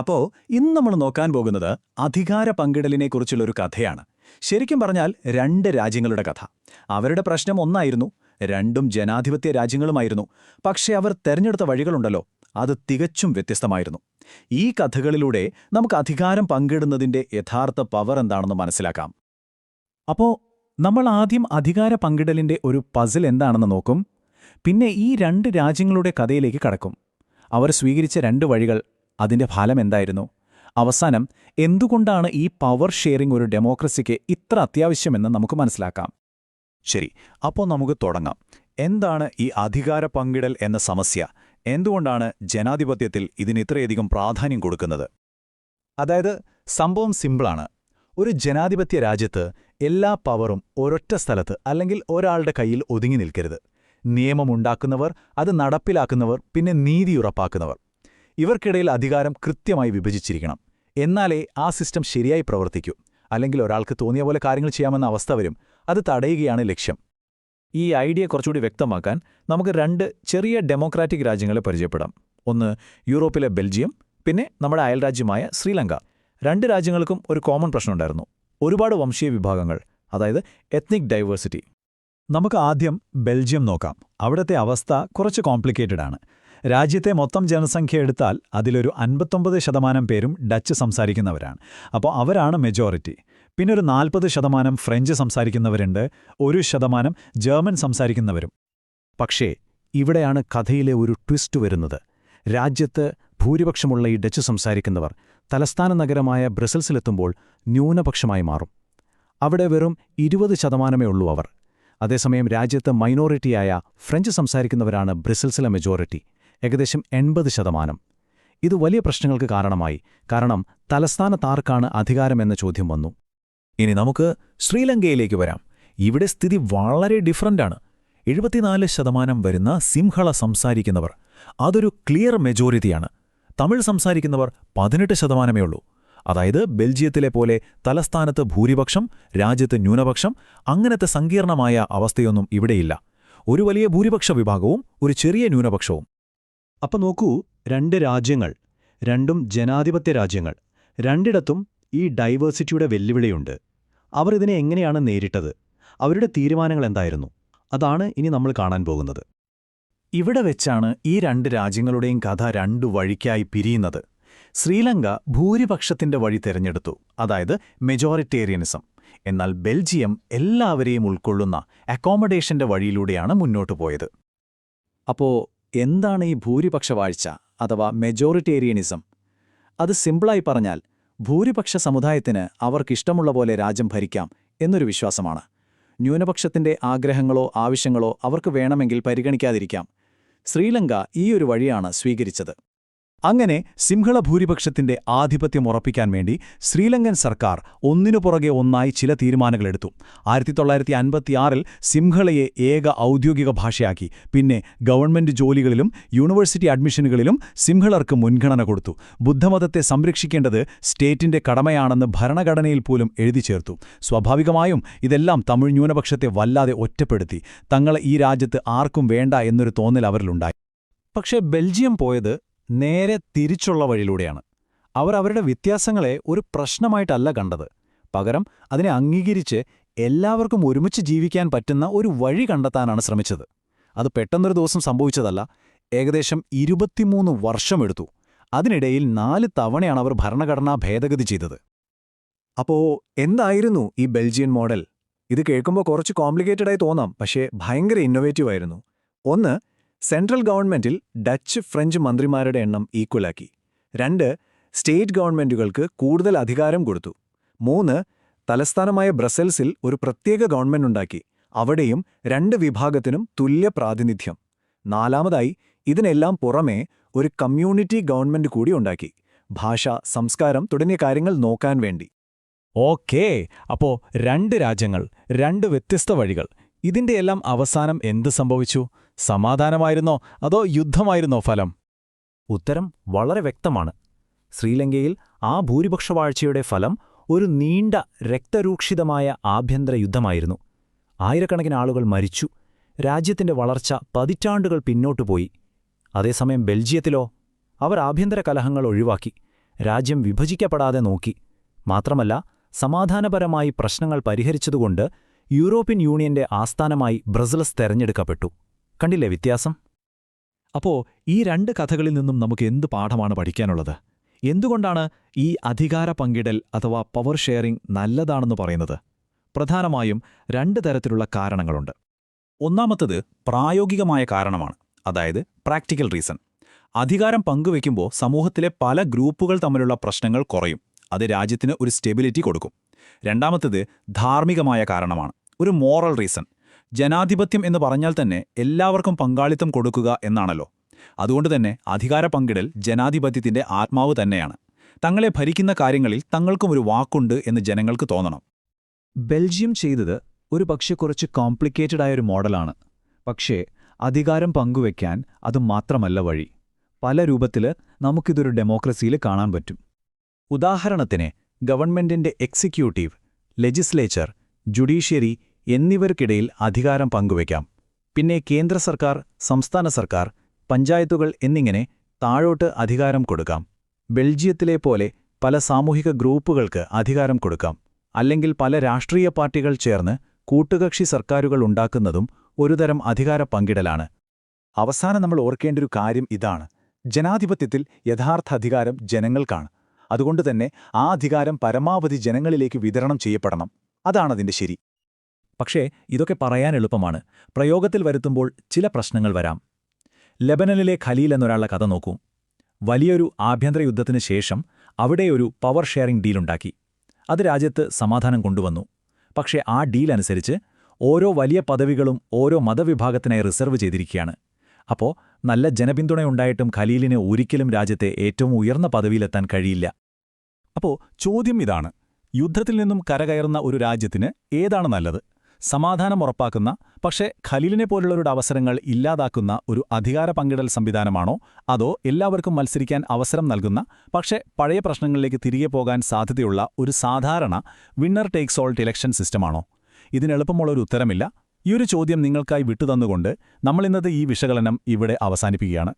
അപ്പോൾ ഇന്ന് നമ്മൾ നോക്കാൻ പോകുന്നത് അധികാര പങ്കിടലിനെക്കുറിച്ചുള്ളൊരു കഥയാണ്. ശരിക്കും പറഞ്ഞാൽ രണ്ട് രാജ്യങ്ങളുടെ കഥ. അവരുടെ പ്രശ്നം ഒന്നായിരുന്നു, രണ്ടും ജനാധിപത്യ രാജ്യങ്ങളുമായിരുന്നു. പക്ഷേ അവർ തെരഞ്ഞെടുത്ത വഴികളുണ്ടല്ലോ, അത് തികച്ചും വ്യത്യസ്തമായിരുന്നു. ഈ കഥകളിലൂടെ നമുക്ക് അധികാരം പങ്കിടുന്നതിന്റെ യഥാർത്ഥ പവർ എന്താണെന്ന് മനസ്സിലാക്കാം. അപ്പോൾ നമ്മൾ ആദ്യം അധികാര പങ്കിടലിന്റെ ഒരു പസിൽ എന്താണെന്ന് നോക്കും. പിന്നെ ഈ രണ്ട് രാജ്യങ്ങളുടെ കഥയിലേക്ക് കടക്കും. അവർ സ്വീകരിച്ച രണ്ട് വഴികൾ, അതിന്റെ ഫലം എന്തായിരുന്നു, അവസാനം എന്തുകൊണ്ടാണ് ഈ പവർ ഷെയറിംഗ് ഒരു ഡെമോക്രസിക്ക് ഇത്ര അത്യാവശ്യമെന്ന് നമുക്ക് മനസ്സിലാക്കാം. ശരി, അപ്പോൾ നമുക്ക് തുടങ്ങാം. എന്താണ് ഈ അധികാര പങ്കിടൽ എന്ന സമസ്യ? എന്തുകൊണ്ടാണ് ജനാധിപത്യത്തിൽ ഇതിന് ഇത്രയധികം പ്രാധാന്യം കൊടുക്കുന്നത്? അതായത് സംഭവം സിമ്പിളാണ്. ഒരു ജനാധിപത്യ രാജ്യത്ത് എല്ലാ പവറും ഒരൊറ്റ സ്ഥലത്ത് അല്ലെങ്കിൽ ഒരാളുടെ കയ്യിൽ ഒതുങ്ങി നിൽക്കരുത്. നിയമമുണ്ടാക്കുന്നവർ, അത് നടപ്പിലാക്കുന്നവർ, പിന്നെ നീതി ഉറപ്പാക്കുന്നവർ, ഇവർക്കിടയിൽ അധികാരം കൃത്യമായി വിഭജിച്ചിരിക്കണം. എന്നാലേ ആ സിസ്റ്റം ശരിയായി പ്രവർത്തിക്കൂ. അല്ലെങ്കിൽ ഒരാൾക്ക് തോന്നിയ പോലെ കാര്യങ്ങൾ ചെയ്യാമെന്ന അവസ്ഥ വരും. അത് തടയുകയാണ് ലക്ഷ്യം. ഈ ഐഡിയ കുറച്ചുകൂടി വ്യക്തമാക്കാൻ നമുക്ക് രണ്ട് ചെറിയ ഡെമോക്രാറ്റിക് രാജ്യങ്ങളെ പരിചയപ്പെടാം. ഒന്ന് യൂറോപ്പിലെ ബെൽജിയം, പിന്നെ നമ്മുടെ അയൽരാജ്യമായ ശ്രീലങ്ക. രണ്ട് രാജ്യങ്ങൾക്കും ഒരു കോമൺ പ്രശ്നമുണ്ടായിരുന്നു: ഒരുപാട് വംശീയ വിഭാഗങ്ങൾ, അതായത് എത്നിക് ഡൈവേഴ്സിറ്റി. നമുക്ക് ആദ്യം ബെൽജിയം നോക്കാം. അവിടുത്തെ അവസ്ഥ കുറച്ച് കോംപ്ലിക്കേറ്റഡ് ആണ്. രാജ്യത്തെ മൊത്തം ജനസംഖ്യ എടുത്താൽ അതിലൊരു 59% പേരും ഡച്ച് സംസാരിക്കുന്നവരാണ്. അപ്പോൾ അവരാണ് മെജോറിറ്റി. പിന്നെ ഒരു 40% ഫ്രഞ്ച് സംസാരിക്കുന്നവരുണ്ട്, 1% ജർമ്മൻ സംസാരിക്കുന്നവരും. പക്ഷേ ഇവിടെയാണ് കഥയിലെ ഒരു ട്വിസ്റ്റ് വരുന്നത്. രാജ്യത്ത് ഭൂരിപക്ഷമുള്ള ഈ ഡച്ച് സംസാരിക്കുന്നവർ തലസ്ഥാന നഗരമായ ബ്രസൽസിലെത്തുമ്പോൾ ന്യൂനപക്ഷമായി മാറും. അവിടെ വെറും 20%മേ ഉള്ളൂ അവർ. അതേസമയം രാജ്യത്ത് മൈനോറിറ്റിയായ ഫ്രഞ്ച് സംസാരിക്കുന്നവരാണ് ബ്രസൽസിലെ മെജോറിറ്റി, ഏകദേശം 80%. ഇത് വലിയ പ്രശ്നങ്ങൾക്ക് കാരണമായി. കാരണം തലസ്ഥാനത്താർക്കാണ് അധികാരമെന്ന ചോദ്യം വന്നു. ഇനി നമുക്ക് ശ്രീലങ്കയിലേക്ക് വരാം. ഇവിടെ സ്ഥിതി വളരെ ഡിഫറൻ്റാണ്. 74% വരുന്ന സിംഹള സംസാരിക്കുന്നവർ, അതൊരു ക്ലിയർ മെജോറിറ്റിയാണ്. തമിഴ് സംസാരിക്കുന്നവർ 18%മേ ഉള്ളൂ. അതായത് ബെൽജിയത്തിലെ പോലെ തലസ്ഥാനത്ത് ഭൂരിപക്ഷം, രാജ്യത്ത് ന്യൂനപക്ഷം, അങ്ങനത്തെ സങ്കീർണമായ അവസ്ഥയൊന്നും ഇവിടെയില്ല. ഒരു വലിയ ഭൂരിപക്ഷ വിഭാഗവും ഒരു ചെറിയ ന്യൂനപക്ഷവും. അപ്പം നോക്കൂ, രണ്ട് രാജ്യങ്ങൾ, രണ്ടും ജനാധിപത്യ രാജ്യങ്ങൾ. രണ്ടിടത്തും ഈ ഡൈവേഴ്സിറ്റിയുടെ വെല്ലുവിളിയുണ്ട്. അവർ ഇതിനെ എങ്ങനെയാണ് നേരിട്ടത്? അവരുടെ തീരുമാനങ്ങൾ എന്തായിരുന്നു? അതാണ് ഇനി നമ്മൾ കാണാൻ പോകുന്നത്. ഇവിടെ വെച്ചാണ് ഈ രണ്ട് രാജ്യങ്ങളുടെയും കഥ രണ്ടു വഴിക്കായി പിരിയുന്നത്. ശ്രീലങ്ക ഭൂരിപക്ഷത്തിന്റെ വഴി തിരഞ്ഞെടുത്തു, അതായത് മെജോറിറ്റേറിയനിസം. എന്നാൽ ബെൽജിയം എല്ലാവരെയും ഉൾക്കൊള്ളുന്ന അക്കോമഡേഷന്റെ വഴിയിലൂടെയാണ് മുന്നോട്ടു പോയത്. അപ്പോൾ എന്താണ് ഈ ഭൂരിപക്ഷ വാഴ്ച അഥവാ മെജോറിറ്റേറിയനിസം? അത് സിമ്പിളായി പറഞ്ഞാൽ, ഭൂരിപക്ഷ സമുദായത്തിന് അവർക്കിഷ്ടമുള്ള പോലെ രാജ്യം ഭരിക്കാം എന്നൊരു വിശ്വാസമാണ്. ന്യൂനപക്ഷത്തിന്റെ ആഗ്രഹങ്ങളോ ആവശ്യങ്ങളോ അവർക്ക് വേണമെങ്കിൽ പരിഗണിക്കാതിരിക്കാം. ശ്രീലങ്ക ഈയൊരു വഴിയാണ് സ്വീകരിച്ചത്. അങ്ങനെ സിംഹള ഭൂരിപക്ഷത്തിന്റെ ആധിപത്യം ഉറപ്പിക്കാൻ വേണ്ടി ശ്രീലങ്കൻ സർക്കാർ ഒന്നിനു പുറകെ ഒന്നായി ചില തീരുമാനങ്ങളെടുത്തു. 1956 സിംഹളയെ ഏക ഔദ്യോഗിക ഭാഷയാക്കി. പിന്നെ ഗവൺമെന്റ് ജോലികളിലും യൂണിവേഴ്സിറ്റി അഡ്മിഷനുകളിലും സിംഹളർക്ക് മുൻഗണന കൊടുത്തു. ബുദ്ധമതത്തെ സംരക്ഷിക്കേണ്ടത് സ്റ്റേറ്റിന്റെ കടമയാണെന്ന് ഭരണഘടനയിൽ പോലും എഴുതി ചേർത്തു. സ്വാഭാവികമായും ഇതെല്ലാം തമിഴ് ന്യൂനപക്ഷത്തെ വല്ലാതെ ഒറ്റപ്പെടുത്തി. തങ്ങളെ ഈ രാജ്യത്ത് ആർക്കും വേണ്ട എന്നൊരു തോന്നൽ അവരിലുണ്ടായി. പക്ഷേ ബെൽജിയം പോയത് നേരെ തിരിച്ചുള്ള വഴിയിലൂടെയാണ്. അവർ അവരുടെ വ്യത്യാസങ്ങളെ ഒരു പ്രശ്നമായിട്ടല്ല കണ്ടത്. പകരം അതിനെ അംഗീകരിച്ച് എല്ലാവർക്കും ഒരുമിച്ച് ജീവിക്കാൻ പറ്റുന്ന ഒരു വഴി കണ്ടെത്താനാണ് ശ്രമിച്ചത്. അത് പെട്ടെന്നൊരു ദിവസം സംഭവിച്ചതല്ല. ഏകദേശം 23 വർഷമെടുത്തു. അതിനിടയിൽ 4 തവണയാണ് അവർ ഭരണഘടനാ ഭേദഗതി ചെയ്തത്. അപ്പോൾ എന്തായിരുന്നു ഈ ബെൽജിയൻ മോഡൽ? ഇത് കേൾക്കുമ്പോൾ കുറച്ച് കോംപ്ലിക്കേറ്റഡായി തോന്നാം, പക്ഷേ ഭയങ്കര ഇന്നൊവേറ്റീവ് ആയിരുന്നു. ഒന്ന്, സെൻട്രൽ ഗവൺമെന്റിൽ ഡച്ച്, ഫ്രഞ്ച് മന്ത്രിമാരുടെ എണ്ണം ഈക്വലാക്കി. 2, സ്റ്റേറ്റ് ഗവൺമെന്റുകൾക്ക് കൂടുതൽ അധികാരം കൊടുത്തു. 3, തലസ്ഥാനമായ ബ്രസൽസിൽ ഒരു പ്രത്യേക ഗവൺമെന്റ് ഉണ്ടാക്കി. അവിടെയും 2 വിഭാഗത്തിനും തുല്യ പ്രാതിനിധ്യം. 4, ഇതിനെല്ലാം പുറമേ ഒരു കമ്മ്യൂണിറ്റി ഗവൺമെന്റ് കൂടി ഉണ്ടാക്കി, ഭാഷ, സംസ്കാരം തുടങ്ങിയ കാര്യങ്ങൾ നോക്കാൻ വേണ്ടി. ഓക്കേ, അപ്പോൾ 2 രാജ്യങ്ങൾ, 2 വ്യത്യസ്ത വഴികൾ. ഇതിന്റെയെല്ലാം അവസാനം എന്ത് സംഭവിച്ചു? സമാധാനമായിരുന്നോ അതോ യുദ്ധമായിരുന്നോ ഫലം? ഉത്തരം വളരെ വ്യക്തമാണ്. ശ്രീലങ്കയിൽ ആ ഭൂരിപക്ഷവാഴ്ചയുടെ ഫലം ഒരു നീണ്ട രക്തരൂക്ഷിതമായ ആഭ്യന്തര യുദ്ധമായിരുന്നു. ആയിരക്കണക്കിന് ആളുകൾ മരിച്ചു. രാജ്യത്തിന്റെ വളർച്ച പതിറ്റാണ്ടുകൾ പിന്നോട്ടുപോയി. അതേസമയം ബെൽജിയത്തിലോ? അവർ ആഭ്യന്തര കലഹങ്ങൾ ഒഴിവാക്കി. രാജ്യം വിഭജിക്കപ്പെടാതെ നോക്കി. മാത്രമല്ല, സമാധാനപരമായി പ്രശ്നങ്ങൾ പരിഹരിച്ചതുകൊണ്ട് യൂറോപ്യൻ യൂണിയന്റെ ആസ്ഥാനമായി ബ്രസൽസ് തെരഞ്ഞെടുക്കപ്പെട്ടു. കണ്ടില്ലേ വ്യത്യാസം? അപ്പോ ഈ രണ്ട് കഥകളിൽ നിന്നും നമുക്ക് എന്ത് പാഠമാണ് പഠിക്കാനുള്ളത്? എന്തുകൊണ്ടാണ് ഈ അധികാര പങ്കിടൽ അഥവാ പവർ ഷെയറിംഗ് നല്ലതാണെന്ന് പറയുന്നത്? പ്രധാനമായും രണ്ട് തരത്തിലുള്ള കാരണങ്ങളുണ്ട്. ഒന്നാമത്തത് പ്രായോഗികമായ കാരണമാണ്, അതായത് പ്രാക്ടിക്കൽ റീസൺ. അധികാരം പങ്കുവെക്കുമ്പോൾ സമൂഹത്തിലെ പല ഗ്രൂപ്പുകൾ തമ്മിലുള്ള പ്രശ്നങ്ങൾ കുറയും. അത് രാജ്യത്തിന് ഒരു സ്റ്റെബിലിറ്റി കൊടുക്കും. രണ്ടാമത്തത് ധാർമ്മികമായ കാരണമാണ്, ഒരു മോറൽ റീസൺ. ജനാധിപത്യം എന്ന് പറഞ്ഞാൽ തന്നെ എല്ലാവർക്കും പങ്കാളിത്തം കൊടുക്കുക എന്നാണല്ലോ. അതുകൊണ്ടുതന്നെ അധികാര പങ്കിടൽ ജനാധിപത്യത്തിന്റെ ആത്മാവ് തന്നെയാണ്. തങ്ങളെ ഭരിക്കുന്ന കാര്യങ്ങളിൽ തങ്ങൾക്കും ഒരു വാക്കുണ്ട് എന്ന് ജനങ്ങൾക്ക് തോന്നണം. ബെൽജിയം ചെയ്തത് ഒരു പക്ഷെ കുറച്ച് കോംപ്ലിക്കേറ്റഡായൊരു മോഡലാണ്. പക്ഷേ അധികാരം പങ്കുവെക്കാൻ അതുമാത്രമല്ല വഴി. പല രൂപത്തിൽ നമുക്കിതൊരു ഡെമോക്രസിയിൽ കാണാൻ പറ്റും. ഉദാഹരണത്തിന് ഗവൺമെന്റിന്റെ എക്സിക്യൂട്ടീവ്, ലെജിസ്ലേച്ചർ, ജുഡീഷ്യറി എന്നിവർക്കിടയിൽ അധികാരം പങ്കുവയ്ക്കാം. പിന്നെ കേന്ദ്ര സർക്കാർ, സംസ്ഥാന സർക്കാർ, പഞ്ചായത്തുകൾ എന്നിങ്ങനെ താഴോട്ട് അധികാരം കൊടുക്കാം. ബെൽജിയത്തിലെ പോലെ പല സാമൂഹിക ഗ്രൂപ്പുകൾക്ക് അധികാരം കൊടുക്കാം. അല്ലെങ്കിൽ പല രാഷ്ട്രീയ പാർട്ടികൾ ചേർന്ന് കൂട്ടുകക്ഷി സർക്കാരുകൾ ഉണ്ടാക്കുന്നതും ഒരുതരം അധികാര പങ്കിടലാണ്. അവസാനം നമ്മൾ ഓർക്കേണ്ട ഒരു കാര്യം ഇതാണ്: ജനാധിപത്യത്തിൽ യഥാർത്ഥ അധികാരം ജനങ്ങൾക്കാണ്. അതുകൊണ്ടുതന്നെ ആ അധികാരം പരമാവധി ജനങ്ങളിലേക്ക് വിതരണം ചെയ്യപ്പെടണം. അതാണതിന്റെ ശരി. പക്ഷേ ഇതൊക്കെ പറയാൻ എളുപ്പമാണ്. പ്രയോഗത്തിൽ വരുത്തുമ്പോൾ ചില പ്രശ്നങ്ങൾ വരാം. ലെബനനിലെ ഖലീൽ എന്നൊരാളുടെ കഥ നോക്കൂ. വലിയൊരു ആഭ്യന്തര യുദ്ധത്തിന് ശേഷം അവിടെ ഒരു പവർ ഷെയറിംഗ് ഡീലുണ്ടാക്കി. അത് രാജ്യത്ത് സമാധാനം കൊണ്ടുവന്നു. പക്ഷേ ആ ഡീൽ അനുസരിച്ച് ഓരോ വലിയ പദവികളും ഓരോ മതവിഭാഗത്തിനായി റിസർവ് ചെയ്തിരിക്കുകയാണ്. അപ്പോൾ നല്ല ജനപിന്തുണയുണ്ടായിട്ടും ഖലീലിന് ഒരിക്കലും രാജ്യത്തെ ഏറ്റവും ഉയർന്ന പദവിയിലെത്താൻ കഴിയില്ല. അപ്പോൾ ചോദ്യം ഇതാണ്: യുദ്ധത്തിൽ നിന്നും കരകയറുന്ന ഒരു രാജ്യത്തിന് ഏതാണ് നല്ലത്? സമാധാനം ഉറപ്പാക്കുന്ന, പക്ഷേ ഖലീലിനെ പോലുള്ളവരുടെ അവസരങ്ങൾ ഇല്ലാതാക്കുന്ന ഒരു അധികാര പങ്കിടൽ സംവിധാനമാണോ, അതോ എല്ലാവർക്കും മത്സരിക്കാൻ അവസരം നൽകുന്ന, പക്ഷേ പഴയ പ്രശ്നങ്ങളിലേക്ക് തിരികെ പോകാൻ സാധ്യതയുള്ള ഒരു സാധാരണ വിന്നർ ടേക്സ് ഓൾ ഇലക്ഷൻ സിസ്റ്റമാണോ? ഇതിനെളുപ്പമുള്ളൊരു ഉത്തരമില്ല. ഈ ഒരു ചോദ്യം നിങ്ങൾക്കായി വിട്ടുതന്നുകൊണ്ട് നമ്മളിന്നത്തെ ഈ വിശകലനം ഇവിടെ അവസാനിപ്പിക്കുകയാണ്.